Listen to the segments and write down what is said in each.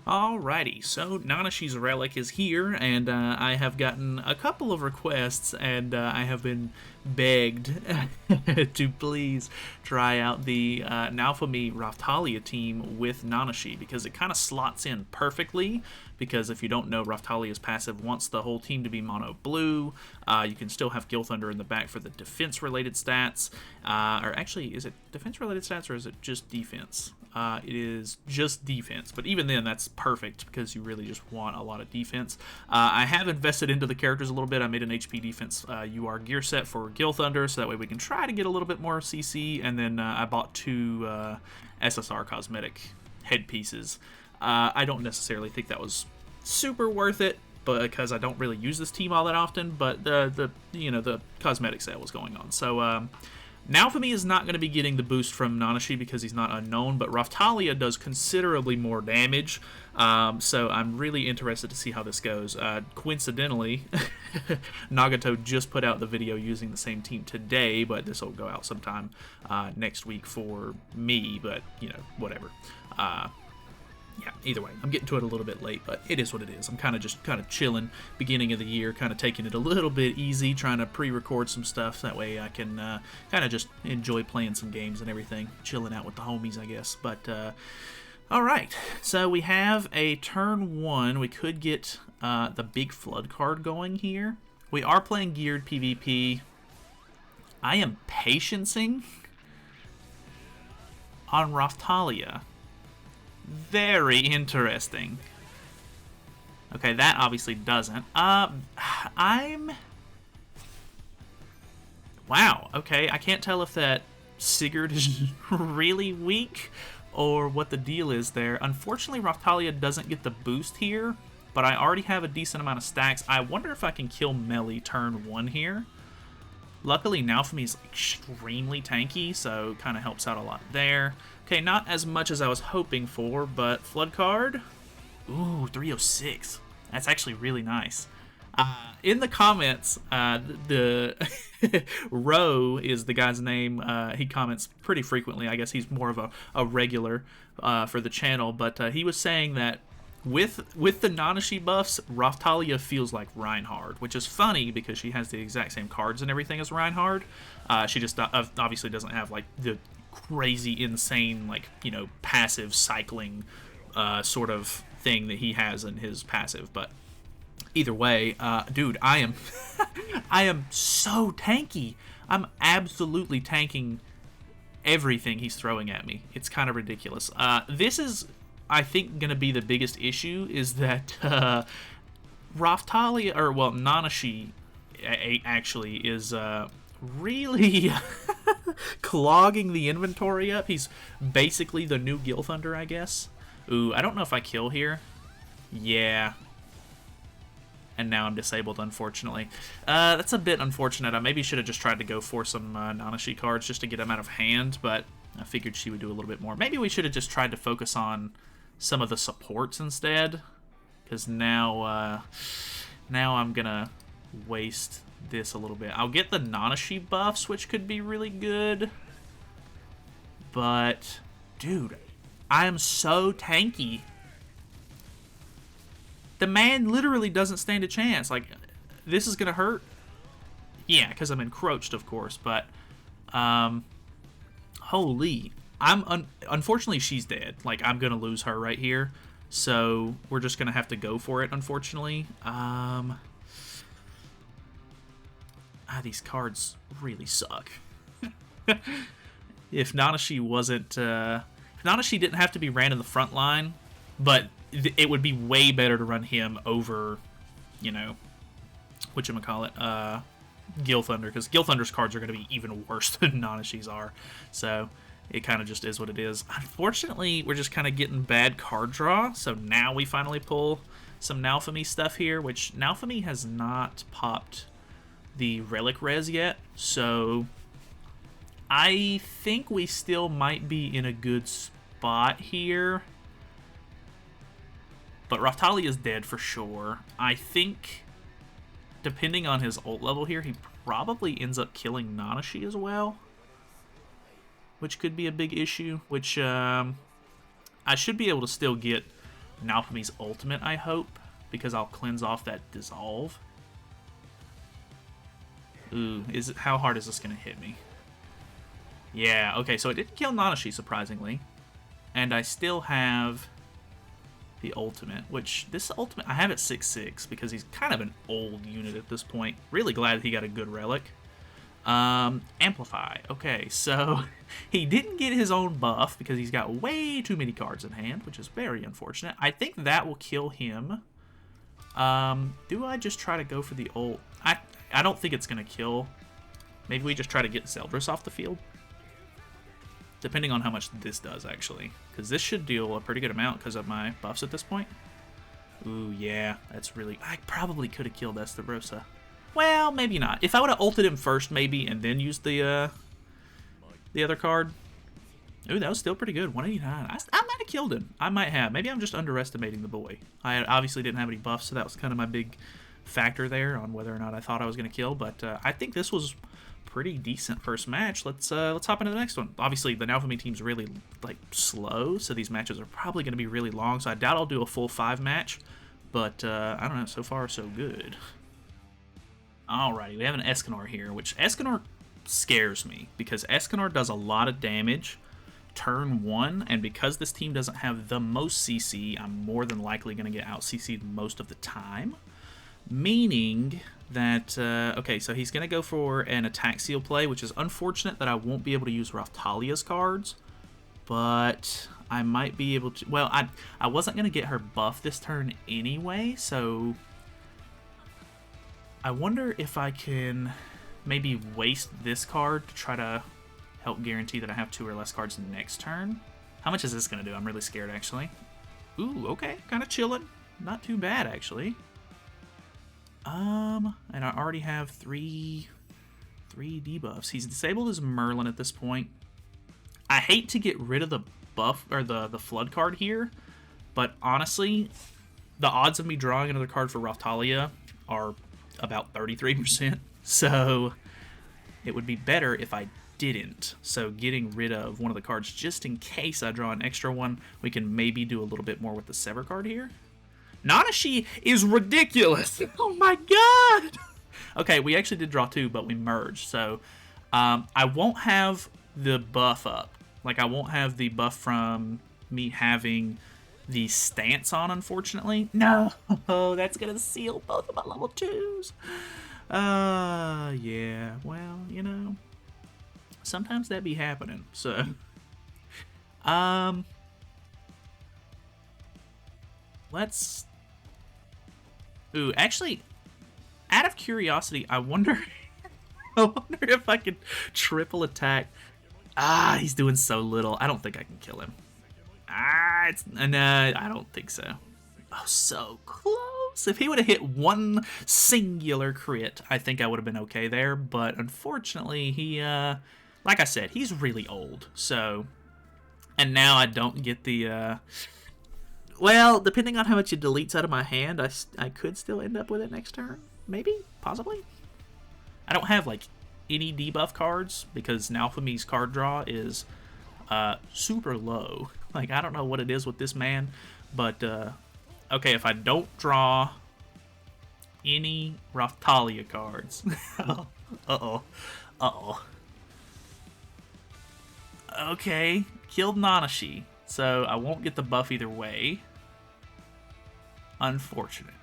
Alrighty, so Nanashi's Relic is here, and I have gotten a couple of requests, and I have been begged to please try out the Naofumi Raphtalia team with Nanashi, because it kind of slots in perfectly, because if you don't know, Raphtalia's passive wants the whole team to be mono blue. You can still have Gowther in the back for the defense-related stats, or actually, is it defense-related stats, or is it just defense? It is just defense, but even then that's perfect because you really just want a lot of defense. I have invested into the characters a little bit. I made an HP defense UR gear set for Gilthunder, so that way we can try to get a little bit more CC, and then I bought two SSR cosmetic headpieces. I don't necessarily think that was super worth it, but because I don't really use this team all that often, but the cosmetic sale was going on, so Naofumi is not going to be getting the boost from Nanashi because he's not unknown, but Raphtalia does considerably more damage, so I'm really interested to see how this goes. Coincidentally, Nagato just put out the video using the same team today, but this will go out sometime next week for me, but, whatever. Yeah, either way, I'm getting to it a little bit late, but it is what it is. I'm kind of chilling, beginning of the year, kind of taking it a little bit easy, trying to pre-record some stuff. That way I can kind of just enjoy playing some games and everything, chilling out with the homies, I guess. But, alright, so we have a turn 1. We could get the big flood card going here. We are playing geared PvP. I am patiencing on Raphtalia. Very interesting. Okay, that obviously doesn't. Wow, okay, I can't tell if that Sigurd is really weak or what the deal is there. Unfortunately, Raphtalia doesn't get the boost here, but I already have a decent amount of stacks. I wonder if I can kill Melee turn 1 here. Luckily, Naofumi is extremely tanky, so kind of helps out a lot there. Okay, not as much as I was hoping for, but Flood card. Ooh, 306. That's actually really nice. In the comments, the Ro is the guy's name. He comments pretty frequently. I guess he's more of a regular for the channel, but he was saying that with the Nanashi buffs, Raphtalia feels like Reinhard, which is funny because she has the exact same cards and everything as Reinhard. She just obviously doesn't have like the crazy, insane, like, passive cycling sort of thing that he has in his passive. But either way, dude, I am I am so tanky. I'm absolutely tanking everything he's throwing at me. It's kind of ridiculous. This is, I think, going to be the biggest issue, is that Raphtalia, or, well, Nanashi actually is really clogging the inventory up. He's basically the new Gilthunder, I guess. Ooh, I don't know if I kill here. Yeah. And now I'm disabled, unfortunately. That's a bit unfortunate. I maybe should have just tried to go for some Nanashi cards just to get them out of hand, but I figured she would do a little bit more. Maybe we should have just tried to focus on some of the supports instead, because now I'm gonna waste this a little bit. I'll get the Nanashi buffs, which could be really good, but dude, I am so tanky. The man literally doesn't stand a chance. Like, this is gonna hurt. Yeah, because I'm encroached, of course, but holy, unfortunately she's dead. Like, I'm gonna lose her right here, so we're just gonna have to go for it, unfortunately. These cards really suck. If Nanashi wasn't, if Nanashi didn't have to be ran in the front line, but it would be way better to run him over, whatchamacallit, Gilthunder, because Gilthunder's cards are going to be even worse than Nanashi's are, so it kind of just is what it is. Unfortunately, we're just kind of getting bad card draw, so now we finally pull some Naofumi stuff here, which Naofumi has not popped the Relic Res yet, so I think we still might be in a good spot here. But Raphtalia is dead for sure. I think, depending on his ult level here, he probably ends up killing Nanashi as well, which could be a big issue, which I should be able to still get Naofumi's ultimate, I hope, because I'll cleanse off that dissolve. Ooh, how hard is this going to hit me? Yeah, okay, so it didn't kill Nanashi, surprisingly. And I still have the ultimate, which this ultimate, I have it 6/6 because he's kind of an old unit at this point. Really glad he got a good relic. Amplify. Okay, so he didn't get his own buff because he's got way too many cards in hand, which is very unfortunate. I think that will kill him. Do I just try to go for the ult? I don't think it's going to kill. Maybe we just try to get Zeldris off the field. Depending on how much this does, actually. Because this should deal a pretty good amount because of my buffs at this point. Ooh, yeah. That's really... I probably could have killed Esterosa. Well, maybe not. If I would have ulted him first, maybe, and then used the other card. Ooh, that was still pretty good. 189. I might have killed him. I might have. Maybe I'm just underestimating the boy. I obviously didn't have any buffs, so that was kind of my big factor there on whether or not I thought I was going to kill. But I think this was pretty decent first match. Let's hop into the next one. Obviously, the Naofumi team's really like slow, so these matches are probably going to be really long. So I doubt I'll do a full 5 match. But I don't know. So far, so good. Alrighty, we have an Escanor here, which Escanor scares me because Escanor does a lot of damage turn 1, and because this team doesn't have the most CC, I'm more than likely going to get out CC'd most of the time. Meaning that, okay, so he's going to go for an attack seal play, which is unfortunate that I won't be able to use Raphtalia's cards, but I might be able to, well, I wasn't going to get her buff this turn anyway, so I wonder if I can maybe waste this card to try to help guarantee that I have 2 or less cards next turn. How much is this going to do? I'm really scared, actually. Ooh, okay, kind of chilling. Not too bad, actually. And I already have three debuffs. He's disabled his Merlin at this point. I hate to get rid of the buff, or the flood card here, but honestly, the odds of me drawing another card for Raphtalia are about 33%, so it would be better if I didn't. So getting rid of one of the cards just in case I draw an extra one, we can maybe do a little bit more with the Sever card here. Nanashi is ridiculous! Oh my god! Okay, we actually did draw 2, but we merged, so I won't have the buff up. Like, I won't have the buff from me having the stance on, unfortunately. No! Oh, that's gonna seal both of my level 2s. Yeah, well, you know, sometimes that be happening, so. Let's... Ooh, actually, out of curiosity, I wonder if I could triple attack. Ah, he's doing so little. I don't think I can kill him. Ah, no, I don't think so. Oh, so close. If he would have hit one singular crit, I think I would have been okay there. But unfortunately, he, like I said, he's really old. So, and now I don't get the, well, depending on how much it deletes out of my hand, I could still end up with it next turn. Maybe? Possibly? I don't have, like, any debuff cards because Naofumi's card draw is super low. Like, I don't know what it is with this man, but, okay, if I don't draw any Raphtalia cards... Uh-oh. Uh-oh. Okay, killed Nanashi. So I won't get the buff either way. Unfortunate.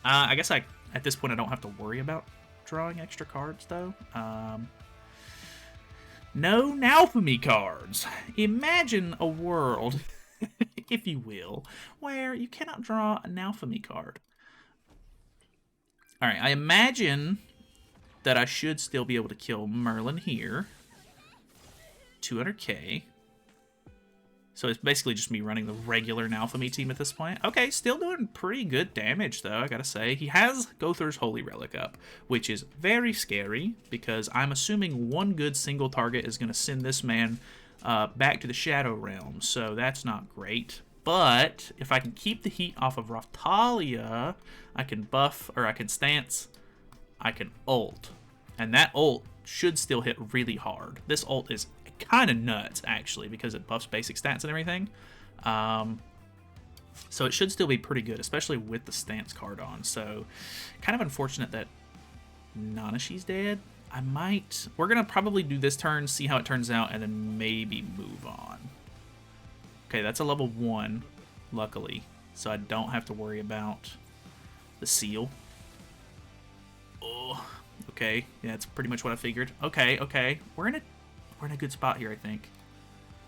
I guess at this point I don't have to worry about drawing extra cards though. No Naofumi cards. Imagine a world, if you will, where you cannot draw a Naofumi card. Alright, I imagine that I should still be able to kill Merlin here. 200k. So it's basically just me running the regular Naofumi team at this point. Okay, still doing pretty good damage, though, I gotta say. He has Gowther's Holy Relic up, which is very scary, because I'm assuming one good single target is going to send this man back to the Shadow Realm, so that's not great. But if I can keep the heat off of Raphtalia, I can buff, or I can stance, I can ult. And that ult should still hit really hard. This ult is kind of nuts, actually, because it buffs basic stats and everything. So it should still be pretty good, especially with the stance card on. So kind of unfortunate that Nanashi's dead. We're going to probably do this turn, see how it turns out, and then maybe move on. Okay, that's a level 1, luckily. So I don't have to worry about the seal. Oh, okay. Yeah, that's pretty much what I figured. Okay. We're in a good spot here, I think.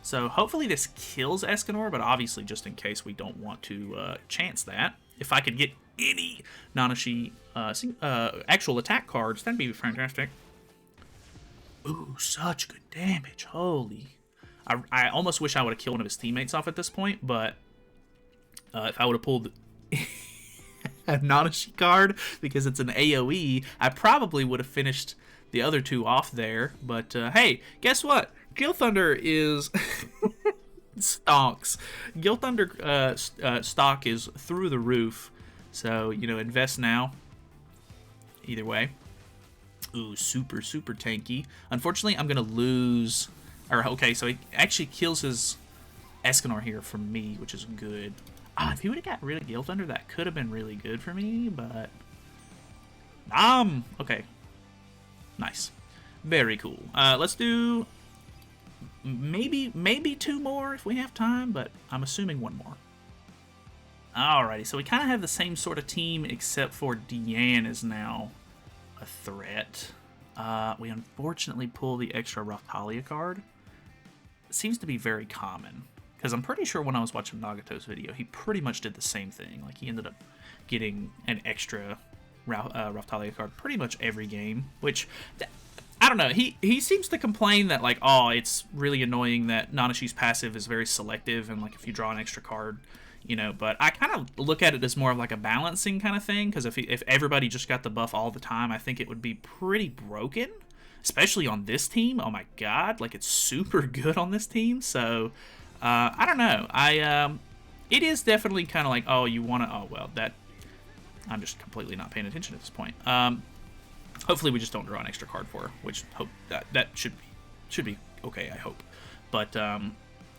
So hopefully this kills Escanor, but obviously just in case we don't want to chance that. If I could get any Nanashi actual attack cards, that'd be fantastic. Ooh, such good damage. Holy. I almost wish I would have killed one of his teammates off at this point, but if I would have pulled a Nanashi card because it's an AoE, I probably would have finished the other two off there. But hey, guess what? Gowther is stonks. Gowther stock is through the roof. So, you know, invest now. Either way. Ooh, super tanky. Unfortunately, I'm going to lose... Or, okay, so he actually kills his Escanor here for me, which is good. If he would have got rid of Gowther, that could have been really good for me, but... Okay. Nice. Very cool. Let's do... Maybe 2 more if we have time, but I'm assuming 1 more. Alrighty, so we kind of have the same sort of team, except for Diane is now a threat. We unfortunately pull the extra Raphtalia card. It seems to be very common, because I'm pretty sure when I was watching Nagato's video, he pretty much did the same thing. Like, he ended up getting an extra Raphtalia card pretty much every game, which... I don't know, he seems to complain that, like, oh, it's really annoying that Nanashi's passive is very selective, and, like, if you draw an extra card, you know, but I kind of look at it as more of, like, a balancing kind of thing, because if everybody just got the buff all the time, I think it would be pretty broken, especially on this team. Oh my god, like, it's super good on this team, so, I don't know, it is definitely kind of like, oh, you want to, oh, well, that, I'm just completely not paying attention at this point. Hopefully we just don't draw an extra card for her, which hope that should be okay, I hope. But I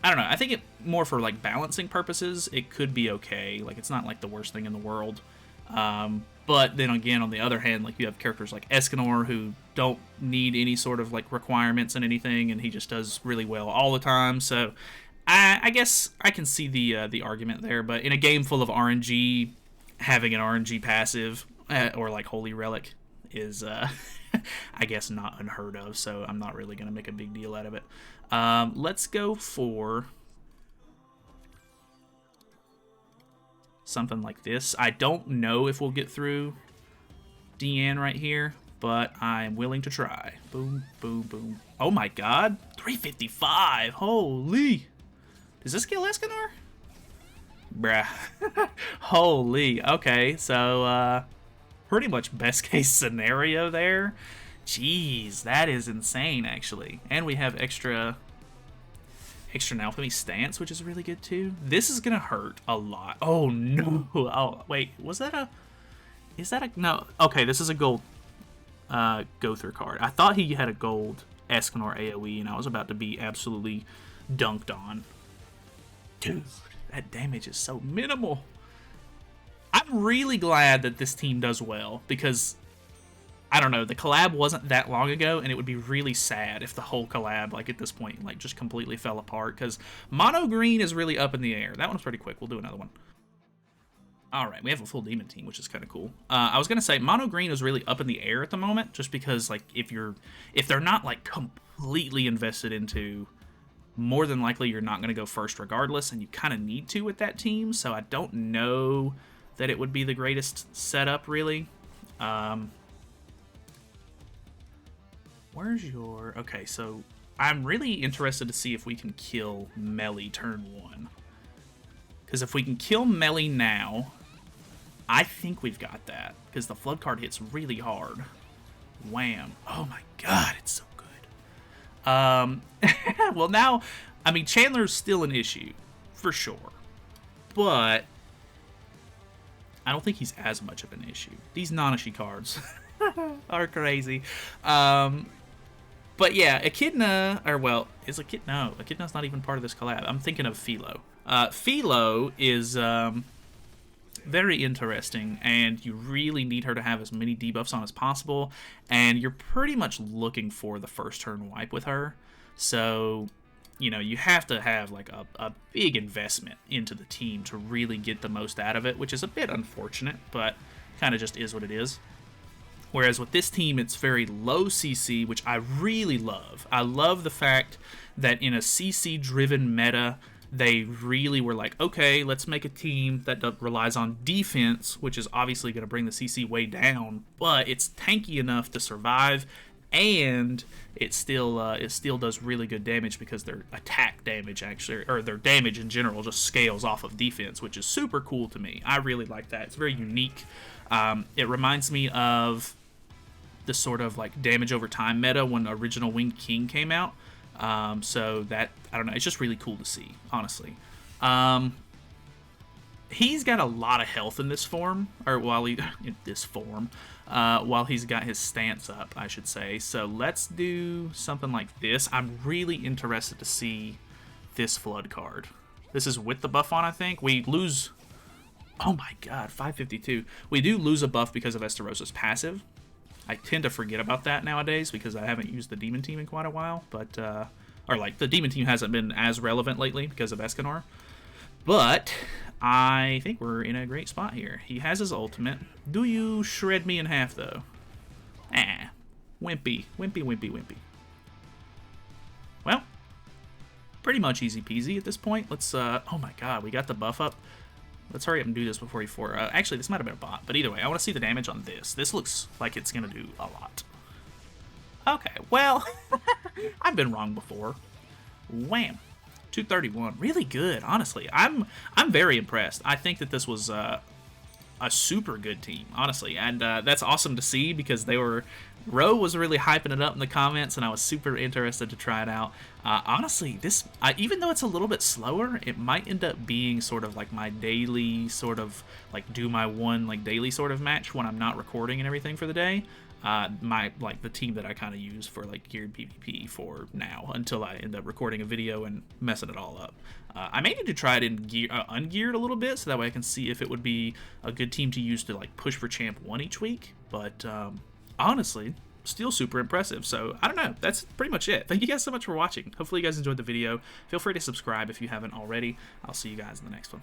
don't know. I think it more for like balancing purposes, it could be okay. Like, it's not like the worst thing in the world. But then again, on the other hand, like, you have characters like Escanor who don't need any sort of like requirements and anything, and he just does really well all the time. So I guess I can see the argument there. But in a game full of RNG, having an RNG passive or like Holy Relic is I guess not unheard of, so I'm not really gonna make a big deal out of it. Let's go for something like this. I don't know if we'll get through Diane right here, but I'm willing to try. Boom, boom, boom. Oh my god, 355. Holy, does this kill Escanor? Bruh. Holy. Okay, so pretty much best case scenario there. Jeez, that is insane, actually. And we have extra Naofumi stance, which is really good too. This is gonna hurt a lot. Oh no. Oh wait, was that a... Is that a... No. Okay, this is a gold Gowther card. I thought he had a gold Escanor AoE, and I was about to be absolutely dunked on. Dude, that damage is so minimal. I'm really glad that this team does well, because, I don't know, the collab wasn't that long ago, and it would be really sad if the whole collab, like, at this point, like, just completely fell apart, because Mono Green is really up in the air. That one's pretty quick. We'll do another one. Alright, we have a full demon team, which is kind of cool. I was going to say, Mono Green is really up in the air at the moment, just because, like, if they're not, like, completely invested into... More than likely, you're not going to go first regardless, and you kind of need to with that team, so I don't know that it would be the greatest setup, really. Where's your... Okay, so I'm really interested to see if we can kill Melly turn 1. Because if we can kill Melly now, I think we've got that. Because the Flood card hits really hard. Wham. Oh my god, it's so good. Well, now, I mean, Chandler's still an issue, for sure. But I don't think he's as much of an issue. These Nanashi cards are crazy. But yeah, Echidna, or well, is Echidna? No, Echidna's not even part of this collab. I'm thinking of Philo. Philo is very interesting, and you really need her to have as many debuffs on as possible, and you're pretty much looking for the first turn wipe with her. So, you know, you have to have like a big investment into the team to really get the most out of it, which is a bit unfortunate, but kind of just is what it is. Whereas with this team, it's very low CC, which I really love. I love the fact that in a CC-driven meta, they really were like, okay, let's make a team that relies on defense, which is obviously going to bring the CC way down, but it's tanky enough to survive, and it still does really good damage because their attack damage actually, or their damage in general, just scales off of defense, which is super cool to me. I really like that. It's very unique. It reminds me of the sort of like damage over time meta when Original Winged King came out. So that, I don't know, it's just really cool to see, honestly. He's got a lot of health in this form, or while he's got his stance up, I should say. So let's do something like this. I'm really interested to see this Flood card. This is with the buff on, I think. We lose, oh my god, 552. We do lose a buff because of Estarosa's passive. I tend to forget about that nowadays because I haven't used the Demon Team in quite a while, but, or like, the Demon Team hasn't been as relevant lately because of Escanor. But I think we're in a great spot here. He has his ultimate. Do you shred me in half, though? Ah, wimpy, wimpy, wimpy, wimpy. Well, pretty much easy peasy at this point. Let's, oh my god, we got the buff up. Let's hurry up and do this before he actually, this might have been a bot, but either way, I want to see the damage on this. This looks like it's going to do a lot. Okay, well, I've been wrong before. Wham. 231. Really good, honestly. I'm very impressed. I think that this was a super good team, honestly, and that's awesome to see because Ro was really hyping it up in the comments, and I was super interested to try it out. Honestly, this, even though it's a little bit slower, it might end up being sort of like my daily sort of, like, do my one, like, daily sort of match when I'm not recording and everything for the day. The team that I kind of use for, like, geared PvP for now, until I end up recording a video and messing it all up. I may need to try it in ungeared a little bit, so that way I can see if it would be a good team to use to, like, push for Champ 1 each week, but, honestly, still super impressive. So, I don't know. That's pretty much it. Thank you guys so much for watching. Hopefully you guys enjoyed the video. Feel free to subscribe if you haven't already. I'll see you guys in the next one.